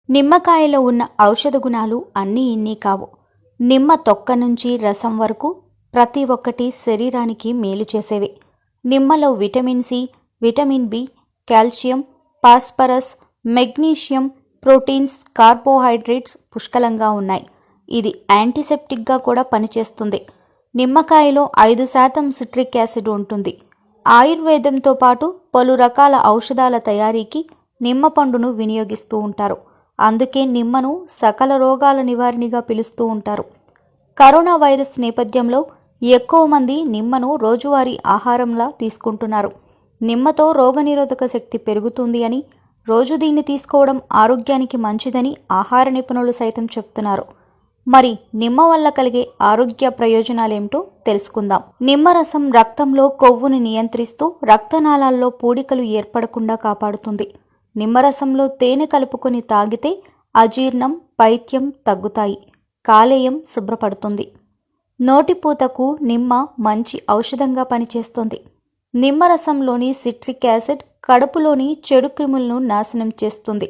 నిమ్మకాయలో ఉన్న ఔషధ గుణాలు అన్నీ ఇన్ని కావు. నిమ్మ తొక్క నుంచి రసం వరకు ప్రతి ఒక్కటి శరీరానికి మేలు చేసేవే. నిమ్మలో vitamin C, vitamin B, calcium, phosphorus, magnesium, proteins, carbohydrates పుష్కలంగా ఉన్నాయి. ఇది యాంటీసెప్టిక్గా కూడా పనిచేస్తుంది. నిమ్మకాయలో 5% సిట్రిక్ యాసిడ్ ఉంటుంది. ఆయుర్వేదంతో పాటు పలు రకాల ఔషధాల తయారీకి నిమ్మ పండును వినియోగిస్తూ ఉంటారు. అందుకే నిమ్మను సకల రోగాల నివారణగా పిలుస్తూ ఉంటారు. కరోనా వైరస్ నేపథ్యంలో ఎక్కువ మంది నిమ్మను రోజువారీ ఆహారంలా తీసుకుంటున్నారు. నిమ్మతో రోగనిరోధక శక్తి పెరుగుతుంది అని, రోజు దీన్ని తీసుకోవడం ఆరోగ్యానికి మంచిదని ఆహార నిపుణులు సైతం చెప్తున్నారు. మరి నిమ్మ వల్ల కలిగే ఆరోగ్య ప్రయోజనాలేమిటో తెలుసుకుందాం. నిమ్మరసం రక్తంలో కొవ్వును నియంత్రిస్తూ రక్తనాళాల్లో పూడికలు ఏర్పడకుండా కాపాడుతుంది. నిమ్మరసంలో తేనె కలుపుకొని తాగితే అజీర్ణం, పైత్యం తగ్గుతాయి. కాలేయం శుభ్రపడుతుంది. నోటిపూతకు నిమ్మ మంచి ఔషధంగా పనిచేస్తుంది. నిమ్మరసంలోని సిట్రిక్ యాసిడ్ కడుపులోని చెడు క్రిములను నాశనం చేస్తుంది.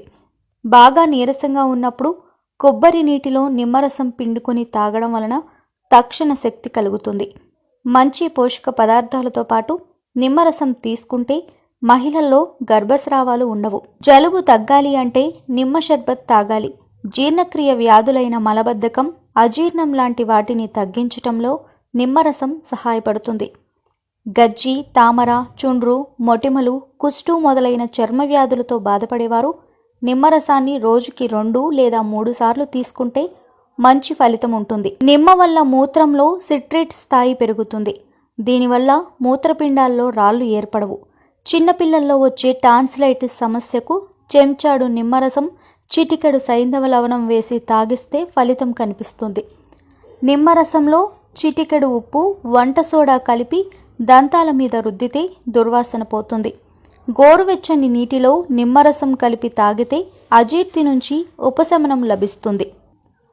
బాగా నీరసంగా ఉన్నప్పుడు కొబ్బరి నీటిలో నిమ్మరసం పిండుకొని తాగడం వలన తక్షణ శక్తి కలుగుతుంది. మంచి పోషక పదార్థాలతో పాటు నిమ్మరసం తీసుకుంటే మహిళల్లో గర్భస్రావాలు ఉండవు. జలుబు తగ్గాలి అంటే నిమ్మ షర్బత్ తాగాలి. జీర్ణక్రియ వ్యాధులైన మలబద్ధకం, అజీర్ణం లాంటి వాటిని తగ్గించటంలో నిమ్మరసం సహాయపడుతుంది. గజ్జి, తామర, చుండ్రు, మొటిమలు, కుష్టు మొదలైన చర్మ వ్యాధులతో బాధపడేవారు నిమ్మరసాన్ని రోజుకి 2 లేదా 3 సార్లు తీసుకుంటే మంచి ఫలితం ఉంటుంది. నిమ్మ వల్ల మూత్రంలో సిట్రేట్ స్థాయి పెరుగుతుంది. దీనివల్ల మూత్రపిండాల్లో రాళ్లు ఏర్పడవు. చిన్నపిల్లల్లో వచ్చే టాన్సిలైటిస్ సమస్యకు చెంచాడు నిమ్మరసం, చిటికెడు సైంధవ లవణం వేసి తాగిస్తే ఫలితం కనిపిస్తుంది. నిమ్మరసంలో చిటికెడు ఉప్పు, వంట సోడా కలిపి దంతాల మీద రుద్దితే దుర్వాసన పోతుంది. గోరువెచ్చని నీటిలో నిమ్మరసం కలిపి తాగితే అజీర్తి నుంచి ఉపశమనం లభిస్తుంది.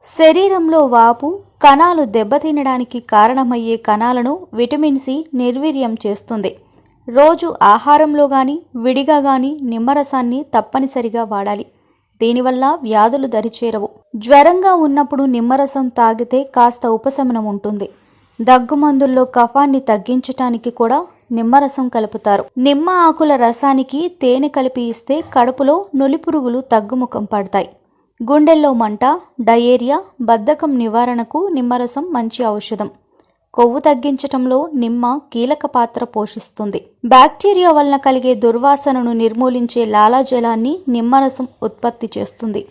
శరీరంలో వాపు, కణాలు దెబ్బతినడానికి కారణమయ్యే కణాలను విటమిన్ సి నిర్వీర్యం చేస్తుంది. రోజు ఆహారంలో కానీ విడిగా కానీ నిమ్మరసాన్ని తప్పనిసరిగా వాడాలి. దీనివల్ల వ్యాధులు దరిచేరవు. జ్వరంగా ఉన్నప్పుడు నిమ్మరసం తాగితే కాస్త ఉపశమనం ఉంటుంది. దగ్గుమందుల్లో కఫాన్ని తగ్గించటానికి కూడా నిమ్మరసం కలుపుతారు. నిమ్మ ఆకుల రసానికి తేనె కలిపి ఇస్తే కడుపులో నులిపురుగులు తగ్గుముఖం పడతాయి. గుండెల్లో మంట, డయేరియా, బద్ధకం నివారణకు నిమ్మరసం మంచి ఔషధం. కొవ్వు తగ్గించటంలో నిమ్మ కీలక పాత్ర పోషిస్తుంది. బ్యాక్టీరియా వలన కలిగే దుర్వాసనను నిర్మూలించే లాలాజలాన్ని నిమ్మరసం ఉత్పత్తి చేస్తుంది.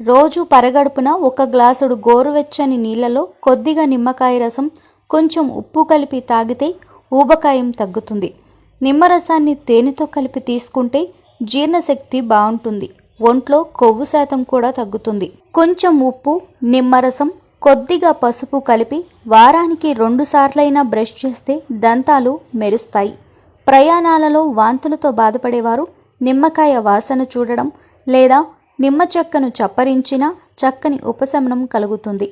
రోజు పరగడుపున 1 గ్లాసుడు గోరువెచ్చని నీళ్లలో కొద్దిగా నిమ్మకాయ రసం, కొంచెం ఉప్పు కలిపి తాగితే ఊబకాయం తగ్గుతుంది. నిమ్మరసాన్ని తేనెతో కలిపి తీసుకుంటే జీర్ణశక్తి బాగుంటుంది. ఒంట్లో కొవ్వు శాతం కూడా తగ్గుతుంది. కొంచెం ఉప్పు, నిమ్మరసం, కొద్దిగా పసుపు కలిపి వారానికి 2 సార్లైనా బ్రష్ చేస్తే దంతాలు మెరుస్తాయి. ప్రయాణాలలో వాంతులతో బాధపడేవారు నిమ్మకాయ వాసన చూడడం లేదా నిమ్మ చెక్కను చప్పరించినా చక్కని ఉపశమనం కలుగుతుంది.